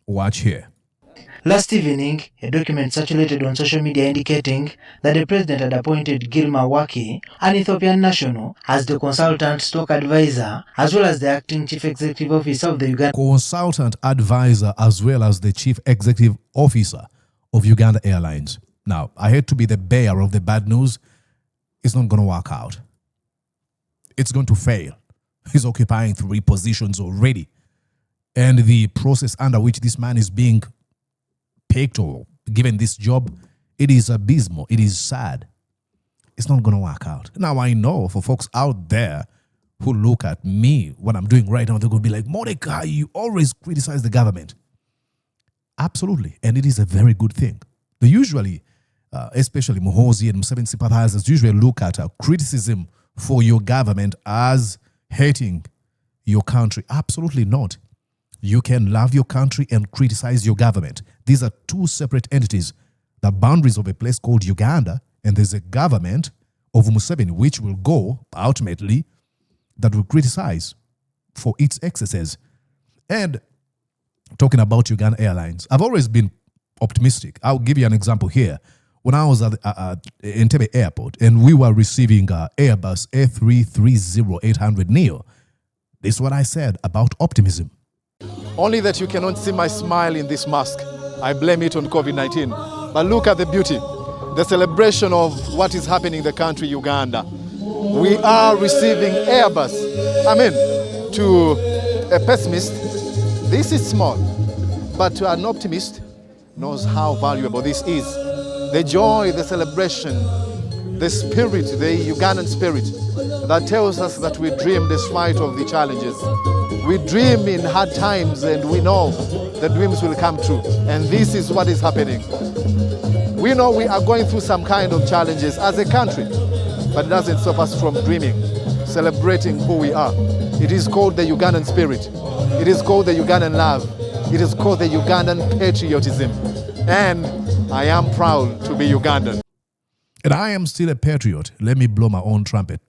Watch here. Last evening, a document circulated on social media indicating that the president had appointed Girma Waki, an Ethiopian national, as the consultant stock advisor, as well as the acting chief executive officer of the Uganda Consultant advisor, as well as the chief executive officer of Uganda Airlines. Now, I hate to be the bearer of the bad news. It's not going to work out. It's going to fail. He's occupying 3 positions already. And the process under which this man is being picked or given this job, it is abysmal. It is sad. It's not going to work out. Now, I know for folks out there who look at me, what I'm doing right now, they're going to be like, Mordecai, you always criticize the government. Absolutely. And it is a very good thing. They usually, especially Muhoozi and Museveni sympathizers, usually look at criticism for your government as hating your country. Absolutely not. You can love your country and criticize your government. These are 2 separate entities. The boundaries of a place called Uganda, and there's a government of Museveni, which will go, ultimately, that will criticize for its excesses. And talking about Uganda Airlines, I've always been optimistic. I'll give you an example here. When I was at Entebbe Airport, and we were receiving Airbus A330-800neo, this is what I said about optimism. Only that you cannot see my smile in this mask. I blame it on COVID-19. But look at the beauty, the celebration of what is happening in the country, Uganda. We are receiving Airbus. To a pessimist, this is small. But to an optimist, knows how valuable this is. The joy, the celebration, the spirit, the Ugandan spirit that tells us that we dream despite of the challenges. We dream in hard times and we know the dreams will come true. And this is what is happening. We know we are going through some kind of challenges as a country, but it doesn't stop us from dreaming, celebrating who we are. It is called the Ugandan spirit. It is called the Ugandan love. It is called the Ugandan patriotism. And I am proud to be Ugandan. And I am still a patriot. Let me blow my own trumpet.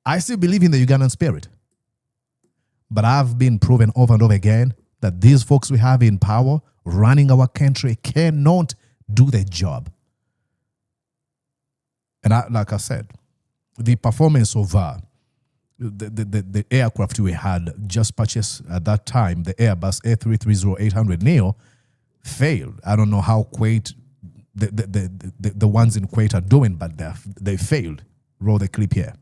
I still believe in the Ugandan spirit. But I've been proven over and over again that these folks we have in power running our country cannot do the job. And like I said, the performance of the aircraft we had just purchased at that time, the Airbus A330-800neo, failed. I don't know how Kuwait, the ones in Kuwait are doing, but they failed. Roll the clip here.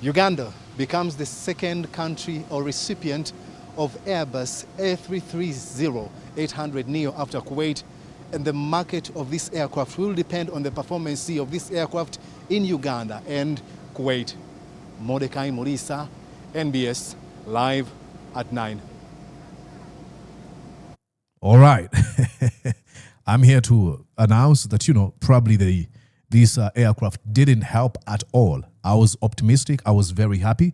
Uganda becomes the 2nd country or recipient of Airbus A330-800neo after Kuwait, and the market of this aircraft will depend on the performance of this aircraft in Uganda and Kuwait. Mordecai Morisa, NBS, live at 9. All right. I'm here to announce that, probably this aircraft didn't help at all. I was optimistic. I was very happy.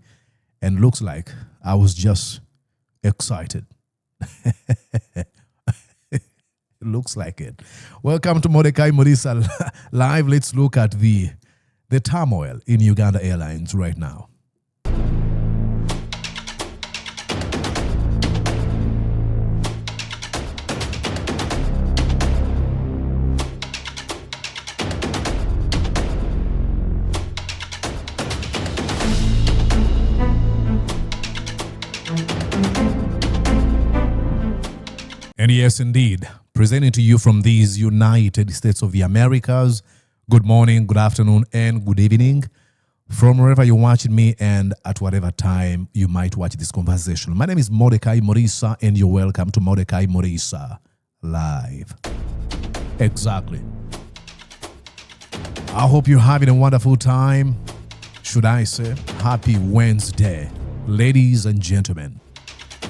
And looks like I was just excited. Looks like it. Welcome to Mordecai Morisa Live. Let's look at the turmoil in Uganda Airlines right now. And yes, indeed, presenting to you from these United States of the Americas, good morning, good afternoon, and good evening from wherever you're watching me and at whatever time you might watch this conversation. My name is Mordecai Morisa, and you're welcome to Mordecai Morisa Live. Exactly. I hope you're having a wonderful time. Should I say, happy Wednesday. Ladies and gentlemen,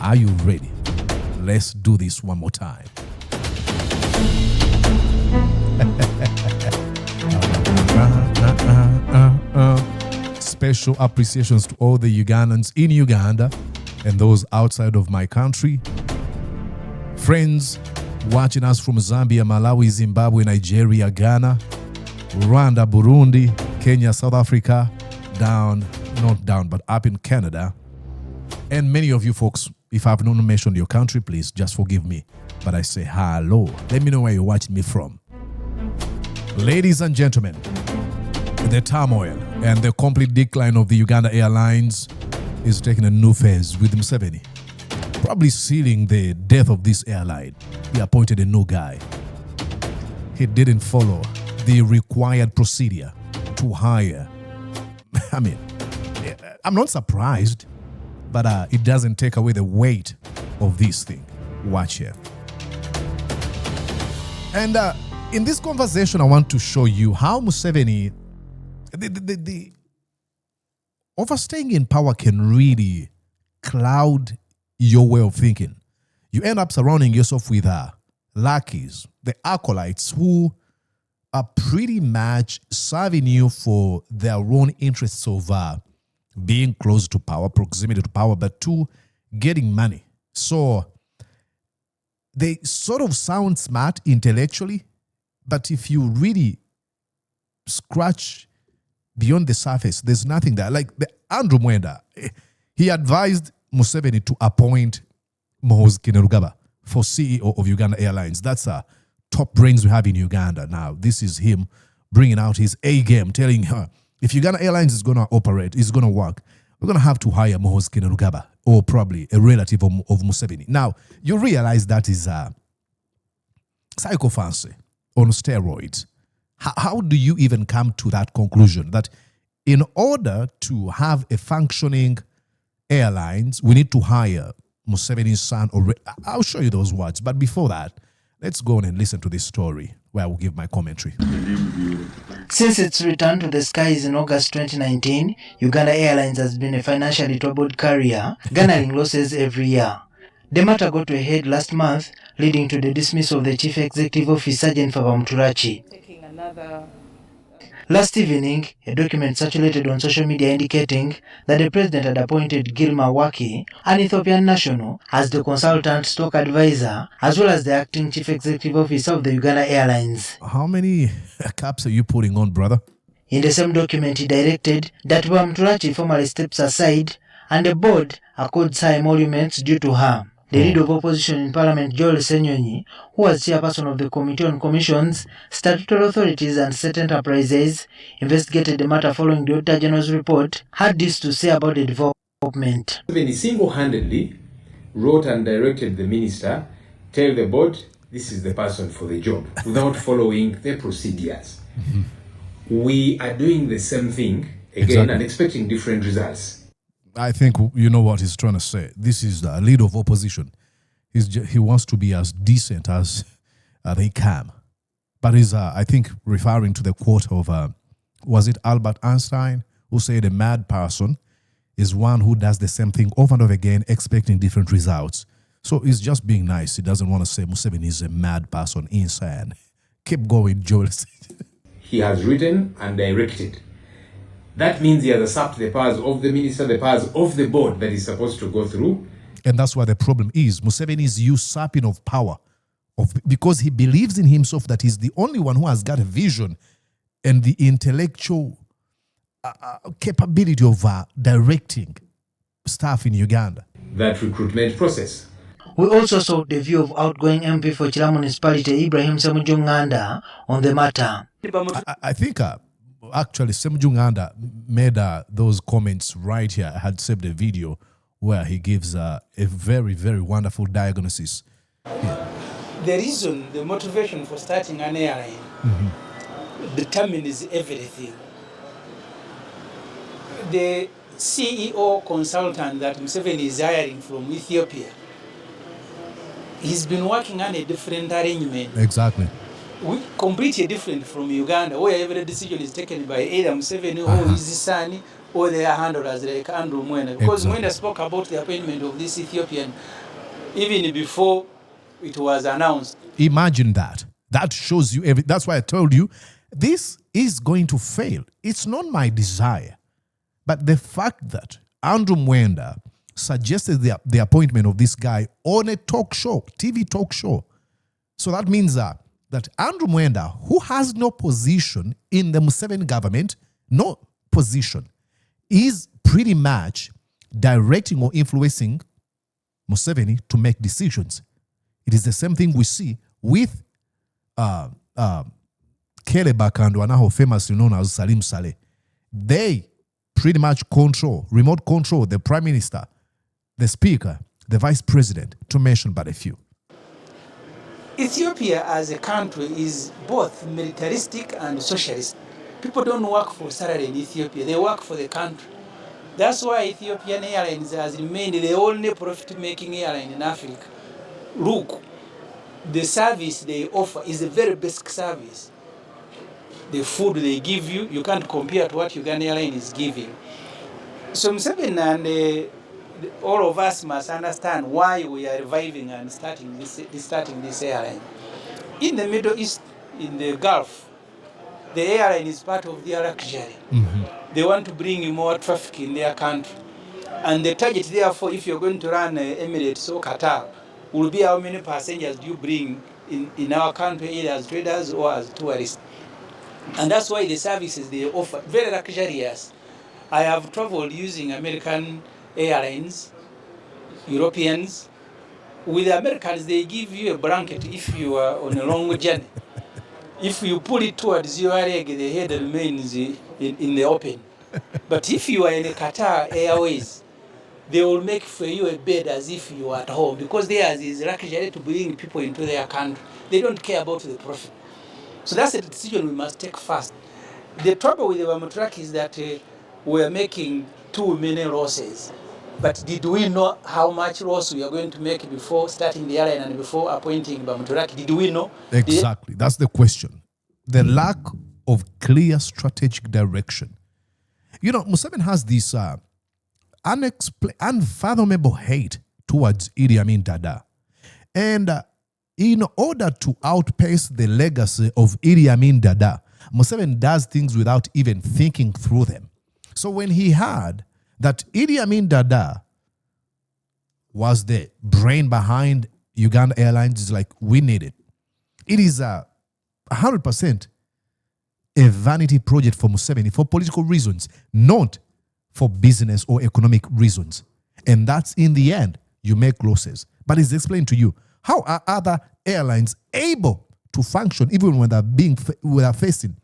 are you ready? Let's do this one more time. Special appreciations to all the Ugandans in Uganda and those outside of my country. Friends watching us from Zambia, Malawi, Zimbabwe, Nigeria, Ghana, Rwanda, Burundi, Kenya, South Africa, not down, but up in Canada. And many of you folks, if I've not mentioned your country, please just forgive me. But I say hello. Let me know where you're watching me from. Ladies and gentlemen, the turmoil and the complete decline of the Uganda Airlines is taking a new phase with Museveni. Probably sealing the death of this airline. He appointed a new guy. He didn't follow the required procedure to hire. I mean, I'm not surprised, but it doesn't take away the weight of this thing. Watch here. And in this conversation, I want to show you how Museveni, the overstaying in power can really cloud your way of thinking. You end up surrounding yourself with lackeys, the acolytes who are pretty much serving you for their own interests of being close to power, proximity to power, but to getting money. So they sort of sound smart intellectually, but if you really scratch beyond the surface, there's nothing there. Like Andrew Mwenda, he advised Museveni to appoint Muhoozi Kainerugaba for CEO of Uganda Airlines. That's top brains we have in Uganda. Now, this is him bringing out his A game, telling her, if Uganda Airlines is going to operate, is going to work, we're going to have to hire Muhoozi Kainerugaba, or probably a relative of Museveni. Now, you realize that is psychophancy on steroids. How do you even come to that conclusion? That in order to have a functioning airlines, we need to hire Museveni's son. I'll show you those words. But before that, let's go on and listen to this story where I will give my commentary. Since its return to the skies in August 2019, Uganda Airlines has been a financially troubled carrier, garnering losses every year. The matter got to a head last month, leading to the dismissal of the Chief Executive Officer, Jennifer Bamuturaki. Last evening, a document circulated on social media indicating that the president had appointed Girma, an Ethiopian national, as the consultant stock advisor, as well as the acting chief executive officer of the Uganda Airlines. How many caps are you putting on, brother? In the same document, he directed that Bamuturaki formally steps aside and the board accords her emoluments due to her. The leader of opposition in Parliament, Ssenyonyi, who was chairperson of the Committee on Commissions, Statutory Authorities and State Enterprises, investigated the matter following the Auditor General's report, had this to say about the development. He single-handedly wrote and directed the minister, tell the board, this is the person for the job, without following the procedures. We are doing the same thing again and expecting different results. I think you know what he's trying to say. This is the leader of opposition. He wants to be as decent as they can. But he's, I think, referring to the quote of, was it Albert Einstein, who said a mad person is one who does the same thing over and over again, expecting different results. So he's just being nice. He doesn't want to say Museveni is a mad person, insane. Keep going, Joel. He has written and directed. That means he has usurped the powers of the minister, the powers of the board that is supposed to go through. And that's why the problem is Museveni is usurping of power because he believes in himself that he's the only one who has got a vision and the intellectual capability of directing staff in Uganda. That recruitment process. We also saw the view of outgoing MP for Chila Municipality, Ssemujju on the matter. I think actually Ssemujju made those comments right here. I had saved a video where he gives a very, very wonderful diagnosis. Yeah. The reason, the motivation for starting an airline determines everything. The CEO consultant that Museveni is hiring from Ethiopia, he's been working on a different arrangement. Exactly. Completely different from Uganda, where every decision is taken by either Museveni or his son or their handlers like Andrew Mwenda. Because Mwenda spoke about the appointment of this Ethiopian even before it was announced. Imagine that. That shows you everything. That's why I told you this is going to fail. It's not my desire. But the fact that Andrew Mwenda suggested the appointment of this guy on a talk show, TV talk show. So that means that Andrew Mwenda, who has no position in the Museveni government, no position, is pretty much directing or influencing Museveni to make decisions. It is the same thing we see with Kele Bakando, now famously known as Salim Saleh. They pretty much remote control the prime minister, the speaker, the vice president, to mention but a few. Ethiopia as a country is both militaristic and socialist. People don't work for salary in Ethiopia, they work for the country. That's why Ethiopian Airlines has remained the only profit-making airline in Africa. Look, the service they offer is a very basic service. The food they give you, you can't compare to what Uganda Airlines is giving. So Museveni and all of us must understand why we are reviving and starting this airline. In the Middle East, in the Gulf, the airline is part of their luxury. They want to bring more traffic in their country. And the target, therefore, if you're going to run Emirates or Qatar, will be how many passengers do you bring in our country, either as traders or as tourists. And that's why the services they offer, very luxurious. I have traveled using American Airlines, Europeans. With the Americans, they give you a blanket if you are on a long journey. If you pull it towards your leg, the head remains in the open. But if you are in a Qatar Airways, they will make for you a bed as if you are at home, because theirs is luxury to bring people into their country. They don't care about the profit. So that's a decision we must take first. The trouble with the Bamuturaki is that we're making too many losses. But did we know how much loss we are going to make before starting the airline and before appointing Bamuturaki? Did we know? Exactly. That's the question. The lack of clear strategic direction. You know, Museveni has this unfathomable hate towards Idi Amin Dada. And in order to outpace the legacy of Idi Amin Dada, Museveni does things without even thinking through them. So when he heard that Idi Amin Dada was the brain behind Uganda Airlines, it's like, we need it. It is 100% a vanity project for Museveni for political reasons, not for business or economic reasons. And that's in the end, you make losses. But it's explained to you, how are other airlines able to function even when they're facing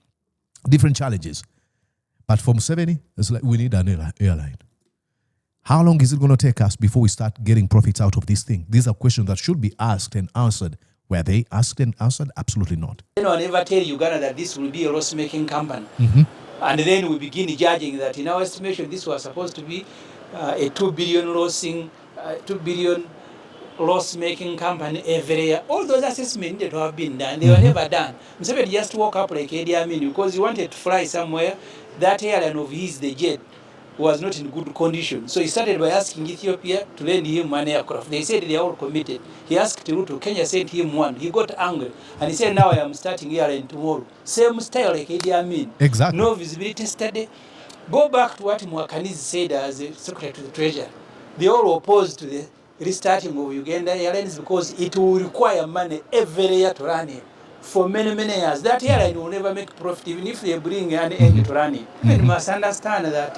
different challenges? But for Museveni, it's like, we need an airline. How long is it going to take us before we start getting profits out of this thing? These are questions that should be asked and answered. Were they asked and answered? Absolutely not. I never tell Uganda that this will be a loss-making company. And then we begin judging that in our estimation, this was supposed to be a 2 billion loss-making company every year. All those assessments needed to have been done. They were never done. Museveni just woke up like Idi Amin because he wanted to fly somewhere. That airline of his, the jet, was not in good condition. So he started by asking Ethiopia to lend him one aircraft. They said they are all committed. He asked Ruto, Kenya sent him one. He got angry. And he said, now I am starting airline tomorrow. Same style like Idi Amin. Exactly. No visibility study. Go back to what Mwakanizi said as a Secretary to the Treasury. They all opposed to the restarting of Uganda Airlines because it will require money every year to run it. For many, many years. That airline will never make profit even if they bring an end to run it. You must understand that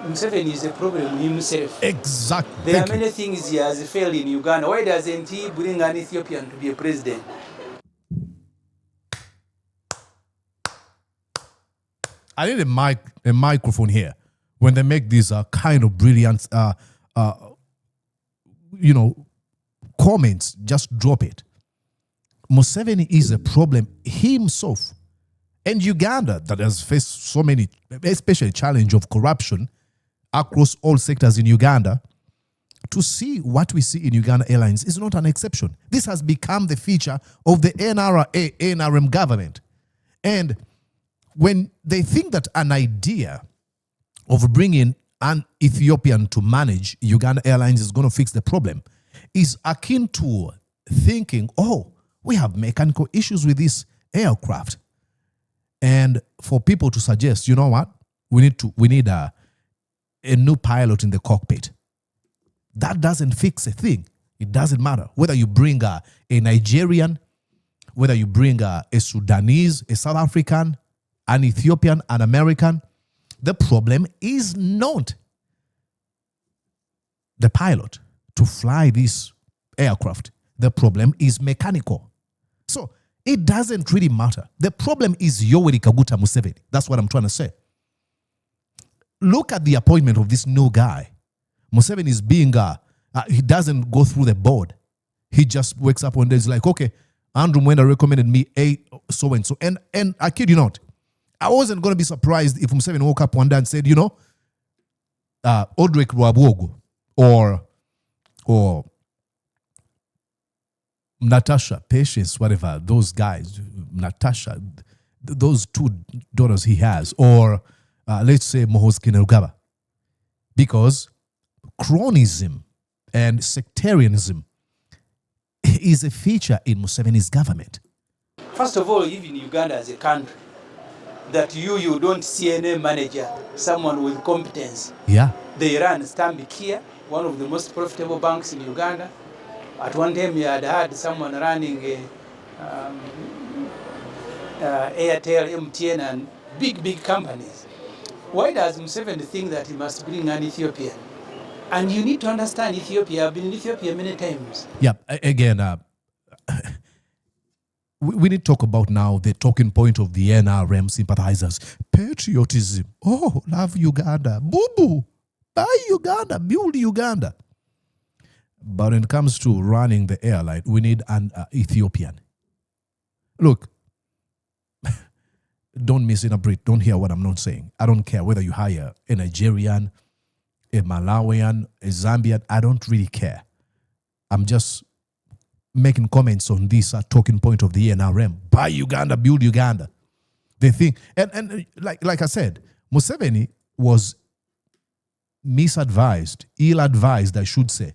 Museveni is a problem himself. Exactly. There are many things he has failed in Uganda. Why doesn't he bring an Ethiopian to be a president? I need a microphone here when they make these kind of brilliant, comments. Just drop it. Museveni is a problem himself. And Uganda, that has faced so many, especially challenge of corruption across all sectors in Uganda, to see what we see in Uganda Airlines is not an exception. This has become the feature of the NRM government. And when they think that an idea of bringing an Ethiopian to manage Uganda Airlines is going to fix the problem, is akin to thinking, oh, we have mechanical issues with this aircraft. And for people to suggest, you know what, we need a new pilot in the cockpit. That doesn't fix a thing. It doesn't matter whether you bring a Nigerian, whether you bring a Sudanese, a South African, an Ethiopian, an American. The problem is not the pilot to fly this aircraft. The problem is mechanical. So it doesn't really matter. The problem is Yoweri Museveni. That's what I'm trying to say. Look at the appointment of this new guy. Museveni is being, he doesn't go through the board. He just wakes up one day, he's like, okay, Andrew Mwenda recommended me a so-and-so. And I kid you not, I wasn't going to be surprised if Museveni woke up one day and said, you know, Odrek Rwabwogo or Natasha, Patience, whatever, those guys, Natasha, those two daughters he has, or let's say Muhoozi Kainerugaba. Because cronyism and sectarianism is a feature in Museveni's government. First of all, even Uganda as a country, that you don't see any manager, someone with competence. Yeah. They ran Stanbic here, one of the most profitable banks in Uganda. At one time, you had someone running Airtel, MTN, and big companies. Why does Museveni think that he must bring an Ethiopian? And you need to understand Ethiopia. I've been in Ethiopia many times. Yeah, again, we need to talk about now the talking point of the NRM sympathizers. Patriotism. Oh, love Uganda. Boo-boo. Buy Uganda. Build Uganda. But when it comes to running the airline, we need an Ethiopian. Look, don't misinterpret. Don't hear what I'm not saying. I don't care whether you hire a Nigerian, a Malawian, a Zambian. I don't really care. I'm just making comments on this talking point of the NRM. Buy Uganda, build Uganda. They think, and like I said, Museveni was misadvised, ill-advised, I should say,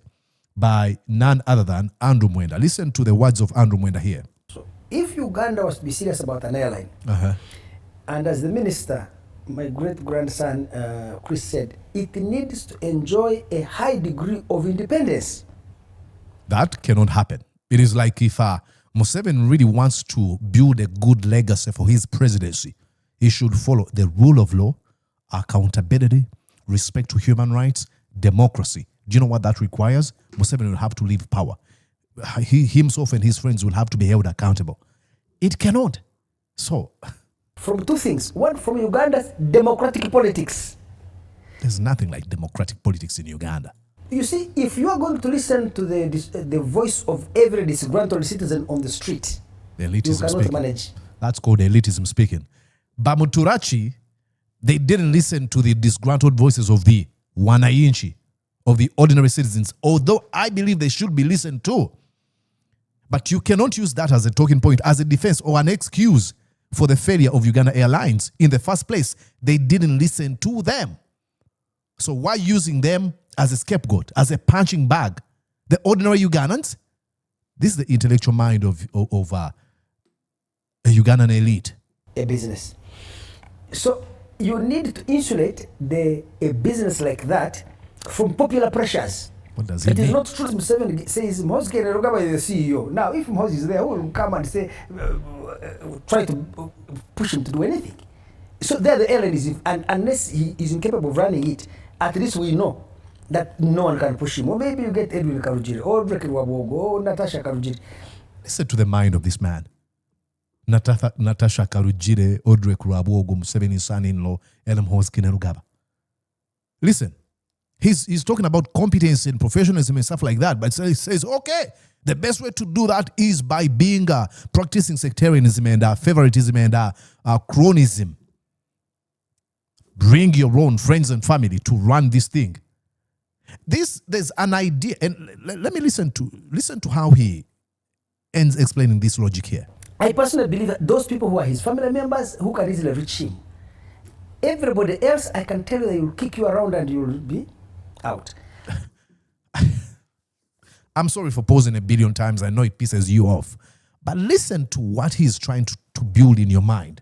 by none other than Andrew Mwenda. Listen to the words of Andrew Mwenda here. So if Uganda was to be serious about an airline, and as the minister, my great-grandson Chris said, it needs to enjoy a high degree of independence. That cannot happen. It is like if Museveni really wants to build a good legacy for his presidency, he should follow the rule of law, accountability, respect to human rights, democracy. Do you know what that requires? Museveni will have to leave power. He himself and his friends will have to be held accountable. It cannot. So, from two things. One, from Uganda's democratic politics. There's nothing like democratic politics in Uganda. You see, if you are going to listen to the voice of every disgruntled citizen on the street, Elitism you cannot speaking. manage. That's called elitism speaking. Bamuturaki, they didn't listen to the disgruntled voices of the wananchi, of the ordinary citizens, although I believe they should be listened to. But you cannot use that as a talking point, as a defense or an excuse for the failure of Uganda Airlines. In the first place, they didn't listen to them. So why using them as a scapegoat, as a punching bag? The ordinary Ugandans? This is the intellectual mind of a Ugandan elite. A business. So you need to insulate a business like that from popular pressures. What does it mean? It is not true. Museveni says Muhoozi Kainerugaba is the CEO. Now, if Muhoozi is there, who will come and say, try to push him to do anything? So there the airline is, and unless he is incapable of running it, at least we know that no one can push him. Or maybe you get Edwin Karujiri, or Odrek Rwabwogo, or Natasha Karujiri. Listen to the mind of this man. Natasha Karujiri, Odrek Rwabwogo, Museveni's son-in-law, Muhoozi Kainerugaba. Listen. He's talking about competence and professionalism and stuff like that, but he says, okay, the best way to do that is by being practicing sectarianism and favoritism and cronyism. Bring your own friends and family to run this thing. There's an idea, and let me listen to how he ends explaining this logic here. I personally believe that those people who are his family members who can easily reach him. Everybody else, I can tell you, they will kick you around and you will be out. I'm sorry for pausing a billion times. I know it pisses you off. But listen to what he's trying to build in your mind.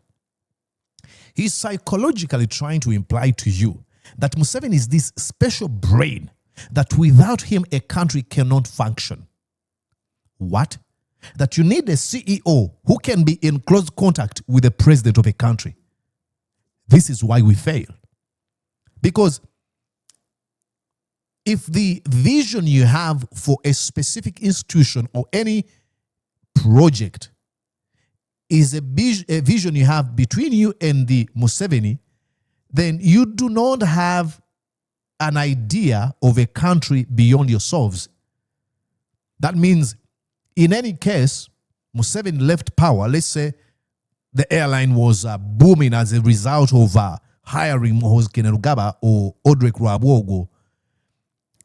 He's psychologically trying to imply to you that Museveni is this special brain that without him a country cannot function. What? That you need a CEO who can be in close contact with the president of a country. This is why we fail. Because if the vision you have for a specific institution or any project is a vision you have between you and the Museveni, then you do not have an idea of a country beyond yourselves. That means, in any case, Museveni left power. Let's say the airline was booming as a result of hiring Muhoozi Kainerugaba or Odrek Rwabuogo.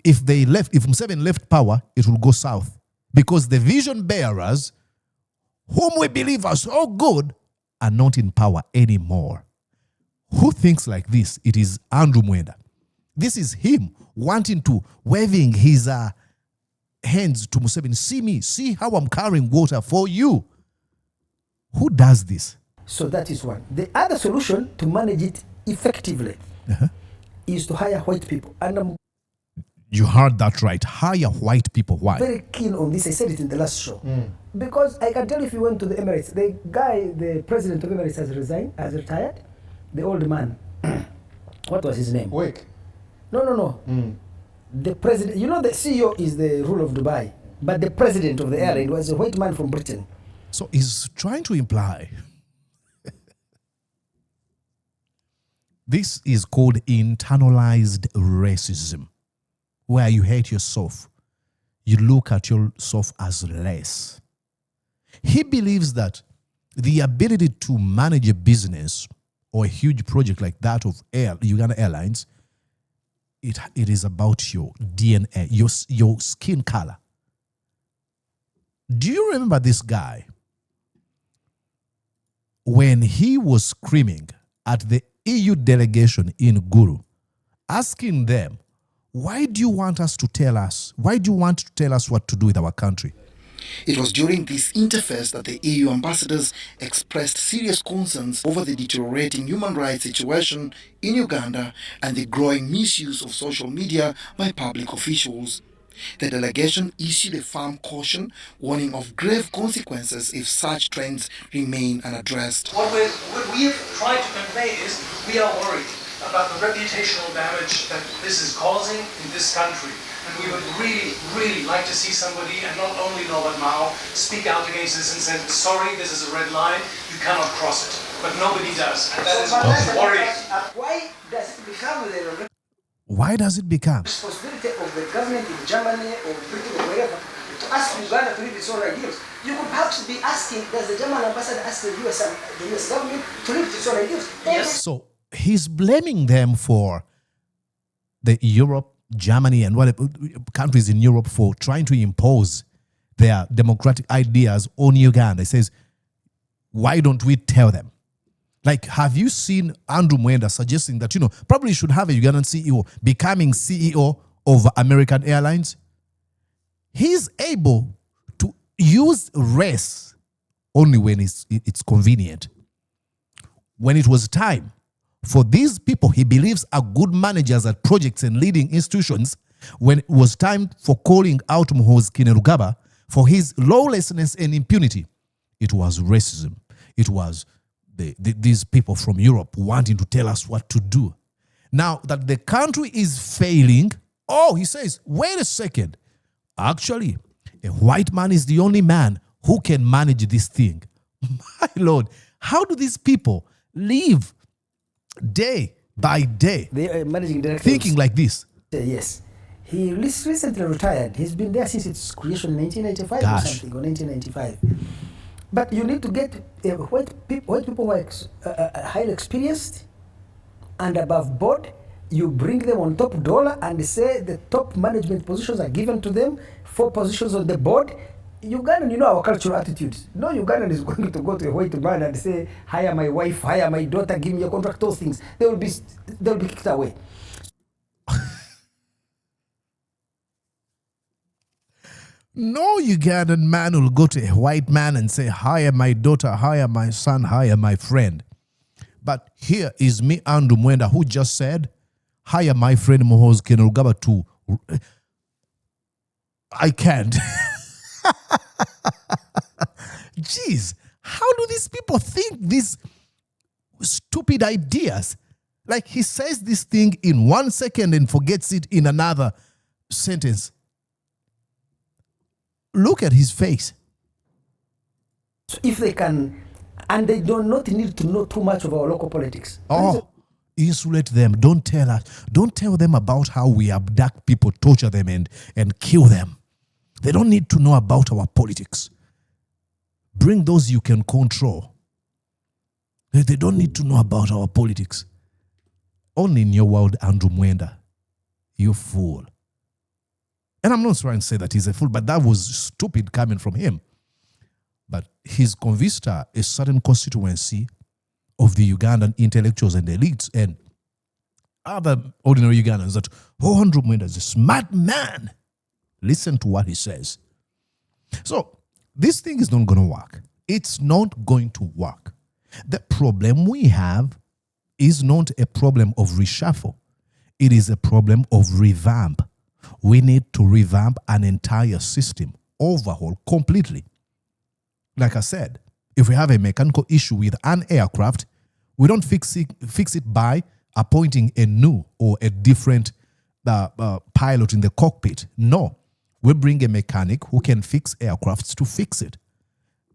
If Museveni left power, it will go south. Because the vision bearers, whom we believe are so good, are not in power anymore. Who thinks like this? It is Andrew Mwenda. This is him wanting to, waving his hands to Museveni. See me, see how I'm carrying water for you. Who does this? So that is one. The other solution to manage it effectively is to hire white people. And you heard that right. Hire white people. Why? Very keen on this. I said it in the last show. Because I can tell you, if you went to the Emirates, the guy, the president of Emirates has resigned, has retired. The old man. What was his name? Wake. No. The president, you know, the CEO is the rule of Dubai, but the president of the airline was a white man from Britain. So he's trying to imply this is called internalized racism, where you hate yourself. You look at yourself as less. He believes that the ability to manage a business or a huge project like that of Uganda Airlines, it is about your DNA, your skin color. Do you remember this guy when he was screaming at the EU delegation in Gulu, asking them, why do you want us to tell us? Why do you want to tell us what to do with our country? It was during this interface that the EU ambassadors expressed serious concerns over the deteriorating human rights situation in Uganda and the growing misuse of social media by public officials. The delegation issued a firm caution, warning of grave consequences if such trends remain unaddressed. What we have tried to convey is we are worried about the reputational damage that this is causing in this country. And we would really, really like to see somebody, and not only Norbert Mao, speak out against this and say, sorry, this is a red line, you cannot cross it. But nobody does. And that is worrying. Why does it become the Why does it become? responsibility of the government in Germany or Britain or wherever to ask Uganda to leave its own ideals? You could perhaps be asking, does the German ambassador ask the US government to leave its own ideals? Yes. So he's blaming them for the Europe, Germany, and whatever countries in Europe for trying to impose their democratic ideas on Uganda. He says, why don't we tell them? Like, have you seen Andrew Mwenda suggesting that, probably should have a Ugandan CEO becoming CEO of American Airlines? He's able to use race only when it's convenient. When it was time for these people he believes are good managers at projects and leading institutions, when it was time for calling out Muhoozi Kainerugaba for his lawlessness and impunity, it was racism. It was these people from Europe wanting to tell us what to do. Now that the country is failing, he says, wait a second. Actually, a white man is the only man who can manage this thing. My Lord, how do these people live day by day The managing director thinking like this? Yes. He recently retired. He's been there since its creation in 1995 Gosh. or something, or 1995. But you need to get white people who are highly experienced and above board. You bring them on top dollar and say the top management positions are given to them, 4 positions on the board. Ugandan, our cultural attitudes. No Ugandan is going to go to a white man and say, hire my wife, hire my daughter, give me a contract, those things. They'll be kicked away. No Ugandan man will go to a white man and say, hire my daughter, hire my son, hire my friend. But here is me, Andrew Mwenda, who just said, hire my friend Muhoozi Kainerugaba to... I can't. Jeez, how do these people think these stupid ideas? Like, he says this thing in 1 second and forgets it in another. sentence. Look at his face. So if they can, and they do not need to know too much of our local politics. Insulate them. Don't tell us. Don't tell them about how we abduct people, torture them, and kill them. They don't need to know about our politics. Bring those you can control. They don't need to know about our politics. Only in your world, Andrew Mwenda, you fool. And I'm not trying to say that he's a fool, but that was stupid coming from him. But he's convinced a certain constituency of the Ugandan intellectuals and elites and other ordinary Ugandans that, Andrew Mwenda is a smart man. Listen to what he says. So this thing is not going to work. It's not going to work. The problem we have is not a problem of reshuffle. It is a problem of revamp. We need to revamp an entire system, overhaul completely. Like I said, if we have a mechanical issue with an aircraft, we don't fix it by appointing a new or a different pilot in the cockpit. No, we bring a mechanic who can fix aircrafts to fix it.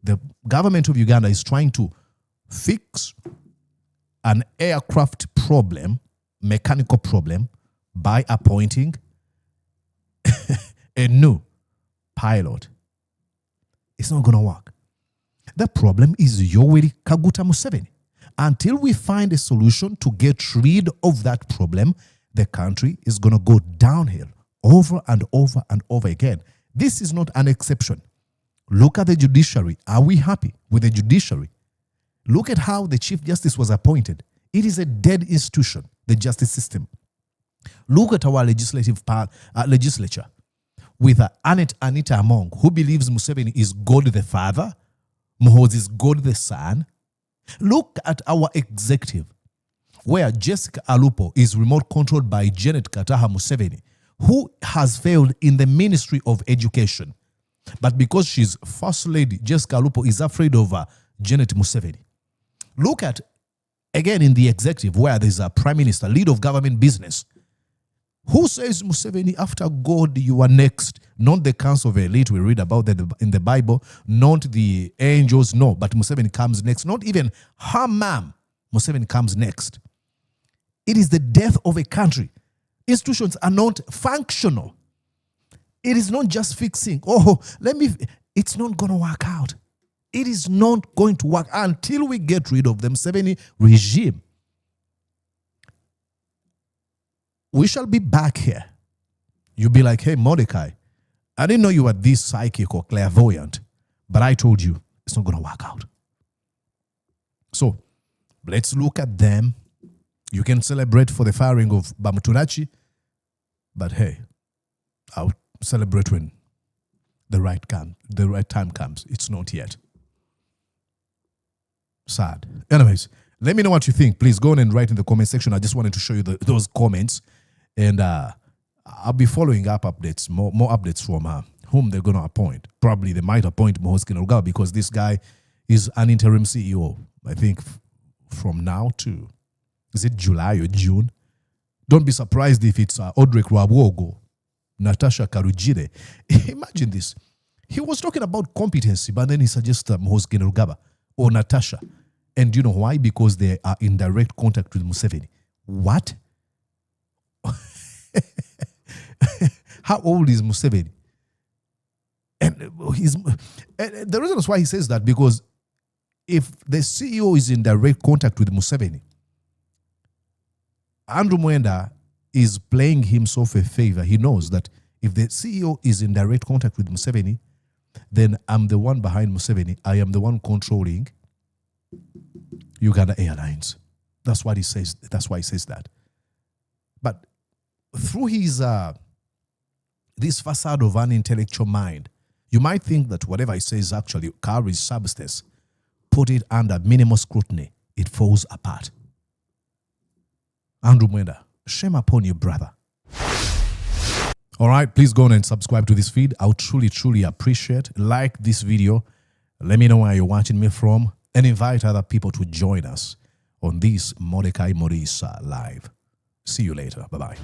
The government of Uganda is trying to fix an aircraft problem, mechanical problem, by appointing a new pilot. It's not going to work. The problem is Yoweri Museveni. Until we find a solution to get rid of that problem, the country is going to go downhill over and over and over again. This is not an exception. Look at the judiciary. Are we happy with the judiciary? Look at how the Chief Justice was appointed. It is a dead institution, the justice system. Look at our legislature with Anita Among, who believes Museveni is God the Father, Muhoozi is God the Son. Look at our executive, where Jessica Alupo is remote controlled by Janet Kataha Museveni, who has failed in the Ministry of Education. But because she's First Lady, Jessica Alupo is afraid of Janet Museveni. Look at, again, in the executive, where there's a Prime Minister, lead of government business. Who says, Museveni, after God, you are next? Not the council of elite we read about in the Bible, not the angels, no, but Museveni comes next. Not even her mom, Museveni comes next. It is the death of a country. Institutions are not functional. It is not just fixing, it's not going to work out. It is not going to work until we get rid of the Museveni regime. We shall be back here. You'll be like, hey, Mordecai, I didn't know you were this psychic or clairvoyant, but I told you it's not going to work out. So let's look at them. You can celebrate for the firing of Bamuturaki, but hey, I'll celebrate when the right time comes. It's not yet. Sad. Anyways, let me know what you think. Please go on and write in the comment section. I just wanted to show you those comments. And I'll be following up updates, more updates from whom they're going to appoint. Probably they might appoint Muhoozi Kainerugaba because this guy is an interim CEO, I think, from now to, is it July or June? Don't be surprised if it's Audrey Rwabwogo, Natasha Karujire. Imagine this. He was talking about competency, but then he suggested Muhoozi Kainerugaba or Natasha. And do you know why? Because they are in direct contact with Museveni. What? How old is Museveni? And the reason why he says that, because if the CEO is in direct contact with Museveni, Andrew Mwenda is playing himself a favor. He knows that if the CEO is in direct contact with Museveni, then I'm the one behind Museveni. I am the one controlling Uganda Airlines. That's what he says. That's why he says that. But through his this facade of an intellectual mind, you might think that whatever he says actually carries substance. Put it under minimal scrutiny, it falls apart. Andrew Mwenda, shame upon you, brother. All right, please go on and subscribe to this feed. I would truly, truly appreciate. Like this video. Let me know where you're watching me from. And invite other people to join us on this Mordecai Morisa Live. See you later. Bye-bye.